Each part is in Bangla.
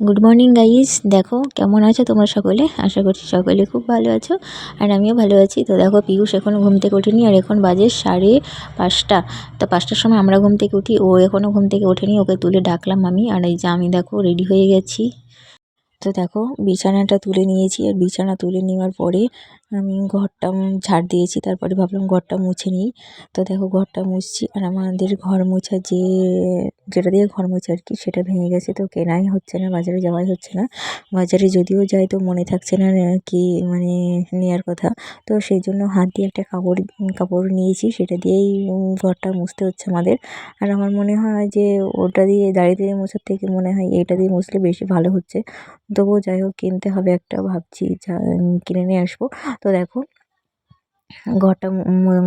গুড মর্নিং গাইস, দেখো কেমন আছো তোমরা সকলে। আশা করছি সকলে খুব ভালো আছো আর আমিও ভালো আছি। তো দেখো পিয়ুষ এখনও ঘুম থেকে ওঠেনি আর এখন বাজে 5:30। তো 5টার সময় আমরা ঘুম থেকে উঠি, ও এখনও ঘুম থেকে ওঠেনি। ওকে তুলে ডাকলাম আমি, আর এই যে আমি দেখো রেডি হয়ে গেছি। তো দেখো বিছানাটা তুলে নিয়েছি, আর বিছানা তুলে নেওয়ার পরে আমি ঘরটা ঝাড় দিয়েছি। তারপরে ভাবলাম ঘরটা মুছে নিই। তো দেখো ঘরটা মুছছি, আর আমাদের ঘর মোছা যেটা দিয়ে ঘর মোছা আর কি, সেটা ভেঙে গেছে। তো কেনাই হচ্ছে না, বাজারে যাওয়াই হচ্ছে না। বাজারে যদিও যাই তো মনে থাকছে না কি মানে নেওয়ার কথা। তো সেই জন্য হাত দিয়ে একটা কাপড় নিয়েছি, সেটা দিয়েই ঘরটা মুছতে হচ্ছে আমাদের। আর আমার মনে হয় যে ওটা দিয়ে দাড়ি দিয়ে মোছার থেকে মনে হয় এটা দিয়ে মুছলে বেশি ভালো হচ্ছে। তবুও যাই হোক কিনতে হবে একটা, ভাবছি কিনে নিয়ে আসবো। তো দেখো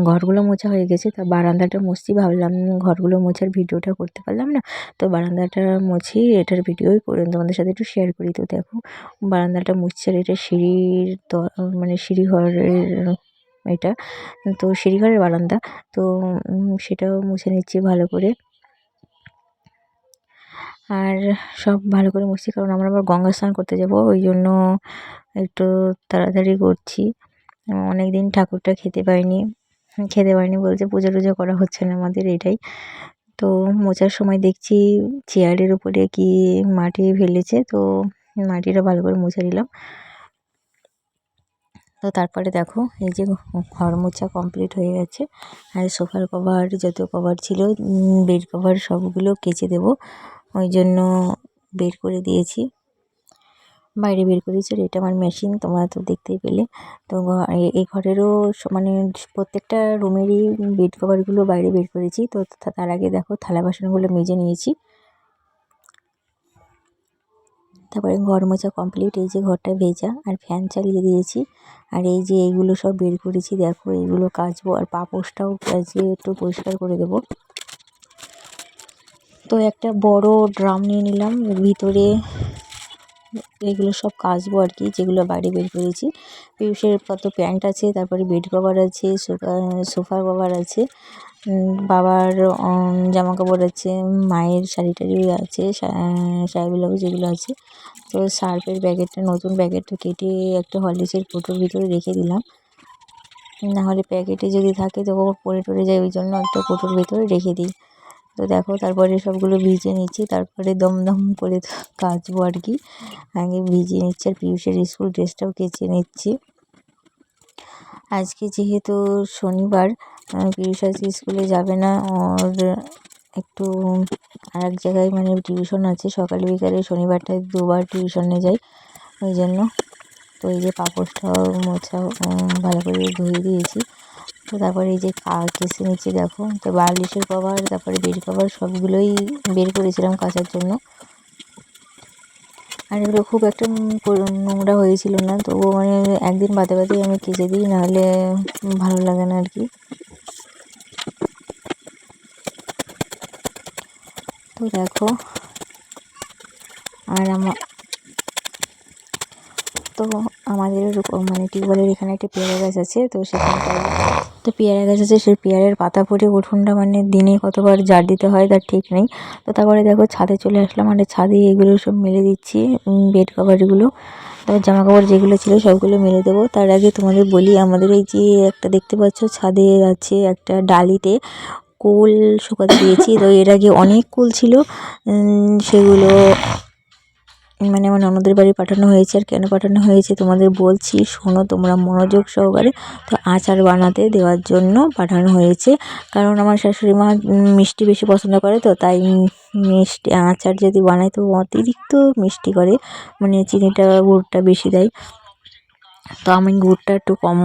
ঘরগুলো মোছা হয়ে গেছে। তা বারান্দাটা মুছছি, ভাবলাম ঘরগুলো মোছার ভিডিওটা করতে পারলাম না, তো বারান্দাটা মুছি এটার ভিডিওই করে তোমাদের সাথে একটু শেয়ার করি। তো দেখো বারান্দাটা মুছছে, আর এটা সিঁড়ির মানে সিঁড়িঘরের এটা, তো সিঁড়িঘরের বারান্দা। তো সেটাও মুছে নিচ্ছি ভালো করে। আর সব ভালো করে মুছছি, কারণ আমরা আবার গঙ্গা স্নান করতে যাব, ওই জন্য একটু তাড়াতাড়ি করছি। অনেক দিন ঠাকুরটা খেতে পারিনি বলতে পুজো টুজো করা হচ্ছে না আমাদের, এটাই। তো মোছার সময় দেখছি চেয়ারের উপরে কি মাটি ফেলেছে, তো মাটিটা ভালো করে মুছে দিলাম। তো তারপরে দেখো এই যে ঘর মোছা কমপ্লিট হয়ে গেছে। আর সোফার কভার যত কভার ছিল, বেড কভার সবগুলো কেচে দেবো, ওই জন্য বের করে দিয়েছি, বাইরে বের করেছি। আর এটা আমার মেশিন, তোমরা তো দেখতেই পেলে। তো এই ঘরেরও মানে প্রত্যেকটা রুমেরই বেড কভারগুলো বাইরে বের করেছি। তো তার আগে দেখো থালা বাসনগুলো মেজে নিয়েছি, তারপরে ঘর মোছা কমপ্লিট। এই যে ঘরটা ভেজা, আর ফ্যান চালিয়ে দিয়েছি। আর এই যে এইগুলো সব বের করেছি, দেখো এইগুলো কাচবো, আর পাপোশটাও আজকে একটু পরিষ্কার করে দেবো। তো একটা বড় ড্রাম নিয়ে নিলাম, ভিতরে এগুলো সব কাচবো আর কি, যেগুলো বাইরে বের করেছি। পিউষের কত প্যান্ট আছে, তারপরে বেড কভার আছে, সোফার কভার আছে, বাবার জামা কাপড় আছে, মায়ের শাড়ি টাড়ি আছে, শাড়ি ব্লাউজ যেগুলো আছে। তো সার্ফের প্যাকেটটা, নতুন প্যাকেটটা কেটে একটা হরলিক্সের কৌটোর ভিতরে রেখে দিলাম, নাহলে প্যাকেটে যদি থাকে তো পড়ে টরে যায়, ওই জন্য একটা কৌটোর ভিতরে রেখে দিই। তো দেখো তারপরে সবগুলো ভিজে নিচ্ছি, তারপরে দমদম করে কাচবো আর কি। আগে ভিজিয়ে নিচ্ছি, আর পিউষের স্কুল ড্রেসটাও কেচে নিচ্ছি। আজকে যেহেতু শনিবার, পিউষ আজকে স্কুলে যাবে না, ওর একটু আর এক জায়গায় মানে টিউশন আছে, সকালে বিকালে শনিবারটায় দুবার টিউশনে যায়, ওই জন্য। তো এই যে পাপোশটাও মোছা ভালো করে ধুয়ে দিয়েছি। তো তারপরে এই যে কেসে নিচ্ছি, দেখো তো বালিশের কভার, তারপরে বেড কভার সবগুলোই বের করেছিলাম কাচার জন্য। আর এগুলো খুব একটা নোংরা হয়েছিল না, তবুও মানে একদিন বাদে বাদে আমি কেচে দিই, নাহলে ভালো লাগে না আর কি। তো দেখো আর তো আমাদের মানে টিউবওয়েলের এখানে একটা পেয়ারা গাছ আছে, তো সেখানটায় তো পেয়ারা গাছ আছে, সেই পেয়ারের পাতা পড়ে উঠোনটা মানে দিনে কতবার ঝাড় দিতে হয় তার ঠিক নেই। তো তারপরে দেখো ছাদে চলে আসলাম, আর ছাদে এগুলো সব মেলে দিচ্ছি, বেড কভারগুলো, তারপর জামা কাপড় যেগুলো ছিল সবগুলো মেলে দেবো। তার আগে তোমাদের বলি, আমাদের এই যে একটা দেখতে পাচ্ছ ছাদে আছে একটা ডালিতে কুল শুকাতে দিয়েছি। তো এর আগে অনেক কুল ছিল, সেগুলো মানে আমার ননদের বাড়ি পাঠানো হয়েছে। আর কেন পাঠানো হয়েছে তোমাদের বলছি, শোনো তোমরা মনোযোগ সহকারে। তো আচার বানাতে দেওয়ার জন্য পাঠানো হয়েছে, কারণ আমার শাশুড়ি মা মিষ্টি বেশি পছন্দ করে, তো তাই মিষ্টি আচার যদি বানায় তো অতিরিক্ত মিষ্টি করে, মানে চিনিটা গুড়টা বেশি দেয়। তো আমি গুড়টা একটু কম,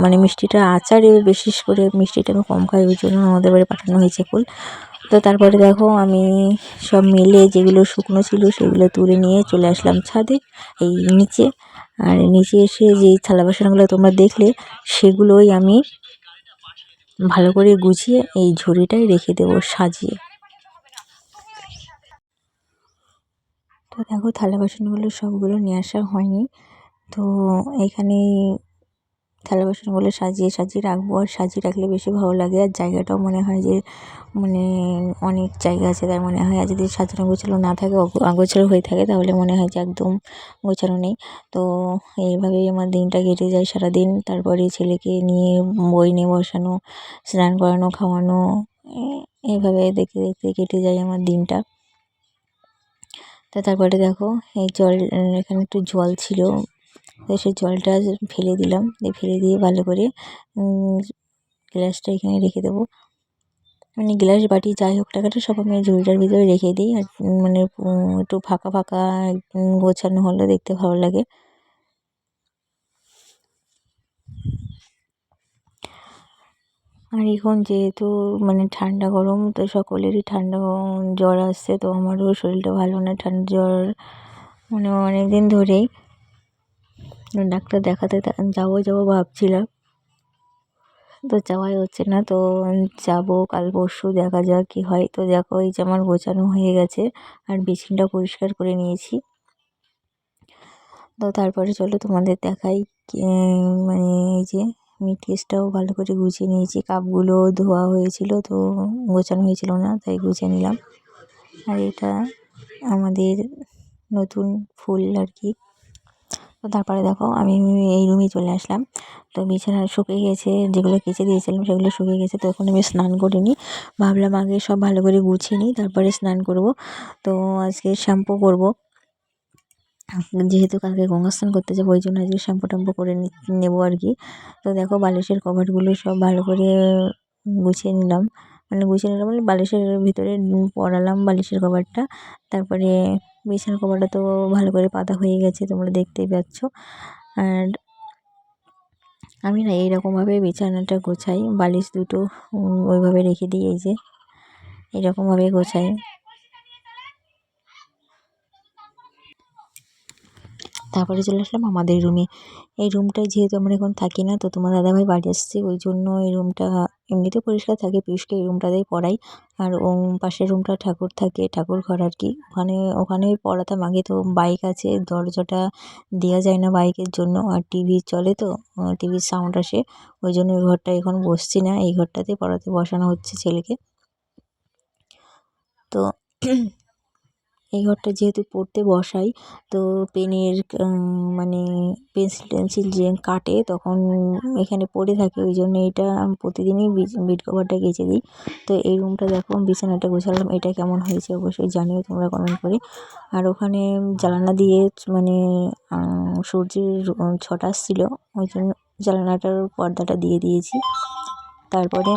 মানে মিষ্টিটা আচারে বিশেষ করে মিষ্টিটা আমি কম খাই, ওই জন্য আমাদের বাড়ি পাঠানো হয়েছে কুল। তো তারপরে দেখো আমি সব মিলে যেগুলো শুকনো ছিল সেগুলো তুলে নিয়ে চলে আসলাম ছাদে, এই নিচে। আর নিচে এসে যেই থালা বাসনগুলো তোমরা দেখলে, সেগুলোই আমি ভালো করে গুছিয়ে এই ঝুড়িটায় রেখে দেবো সাজিয়ে। তো দেখো থালা বাসনগুলো সবগুলো নিয়ে আসা হয়নি, তো এখানে থালা বাসনগুলো সাজিয়ে সাজিয়ে রাখবো, আর সাজিয়ে রাখলে বেশি ভালো লাগে। আর জায়গাটাও মনে হয় যে মানে অনেক জায়গা আছে, তাই মনে হয়। আর যদি সাজানো গোছানো না থাকে, অগোছালো হয়ে থাকে, তাহলে মনে হয় যে একদম গোছানো নেই। তো এইভাবেই আমার দিনটা কেটে যায় সারাদিন। তারপরে ছেলেকে নিয়ে বই নিয়ে বসানো, স্নান করানো, খাওয়ানো, এইভাবে দেখতে দেখতে কেটে যায় আমার দিনটা। তো তারপরে দেখো এই জল, এখানে একটু জল ছিল, তো সেই জলটা ফেলে দিলাম। ফেলে দিয়ে ভালো করে গ্লাসটা এখানে রেখে দেবো। মানে গ্লাস বাটি যাই হোক না কেন সব আমি ঝুড়িটার ভিতরে রেখে দিই। আর মানে একটু ফাঁকা ফাঁকা গোছানো হলে দেখতে ভালো লাগে। আর এখন যেহেতু মানে ঠান্ডা গরম, তো সকলেরই ঠান্ডা জ্বর আসছে, তো আমারও শরীরটা ভালো না, ঠান্ডা জ্বর মানে অনেক দিন ধরেই। ডাক্তার দেখাতে যাবো ভাবছিলাম, তো যাওয়াই হচ্ছে না। তো যাব কাল পরশু, দেখা যাক কী হয়। তো দেখো এই যে আমার গোছানো হয়ে গেছে, আর বেসিনটা পরিষ্কার করে নিয়েছি। তো তারপরে চলো তোমাদের দেখাই। মানে এই যে মিট কেসটাও ভালো করে গুছিয়ে নিয়েছি, কাপগুলো ধোয়া হয়েছিল, তো গোছানো হয়েছিল না, তাই গুছিয়ে নিলাম। আর এটা আমাদের নতুন ফুল আর কি। তো তারপরে দেখো আমি এই রুমে চলে আসলাম। তো বিছানা শুকিয়ে গেছে, যেগুলো কেচে দিয়েছিলাম সেগুলো শুকিয়ে গেছে। তো এখন আমি স্নান করিনি, ভাবলাম আগে সব ভালো করে গুছিয়ে নিই, তারপরে স্নান করব। তো আজকে শ্যাম্পু করব, যেহেতু কালকে গঙ্গা স্নান করতে যাবো, ওই জন্য আজকে শ্যাম্পু ট্যাম্পু করে নেবো আর কি। তো দেখো বালিশের কভারগুলো সব ভালো করে গুছিয়ে নিলাম, মানে বালিশের ভিতরে পরালাম বালিশের কভারটা। তারপরে বিছানার কভারটা তো ভালো করে পাতা হয়ে গেছে, তোমরা দেখতেই পাচ্ছ। আর আমি না এইরকমভাবে বিছানাটা গোছাই, বালিশ দুটো ওইভাবে রেখে দিই, এই যে এরকমভাবে গোছাই। তারপরে চলে আসলাম আমাদের রুমে। এই রুমটায় যেহেতু আমরা এখন থাকি না, তো তোমার দাদাভাই বাড়ি আসছে, ওই জন্য এই রুমটা এমনিতেও পরিষ্কার থাকে, পিউষকে এই রুমটাতেই পড়াই। আর পাশের রুমটা ঠাকুর থাকে, ঠাকুর ঘর আর কি, ওখানে পড়াতাম আগে। তো বাইক আছে, দরজাটা দেওয়া যায় না বাইকের জন্য, আর টিভি চলে, তো টিভির সাউন্ড আসে, ওই জন্য ওই ঘরটায় এখন বসছি না, এই ঘরটাতে পড়াতে বসানো হচ্ছে ছেলেকে। তো এই ঘরটা যেহেতু পড়তে বসাই, তো পেনের মানে পেন্সিল টেন্সিল যে কাটে তখন এখানে পড়ে থাকে, ওই জন্য এটা আমি প্রতিদিনই বেড কভারটা কেচে দিই। তো এই রুমটা দেখো বিছানাটা গোছালাম, এটা কেমন হয়েছে অবশ্যই জানিও তোমরা কমেন্ট করে। আর ওখানে জানালা দিয়ে মানে সূর্যের ছটা আসছিলো, ওই জন্য জানালাটার পর্দাটা দিয়ে দিয়েছি। তারপরে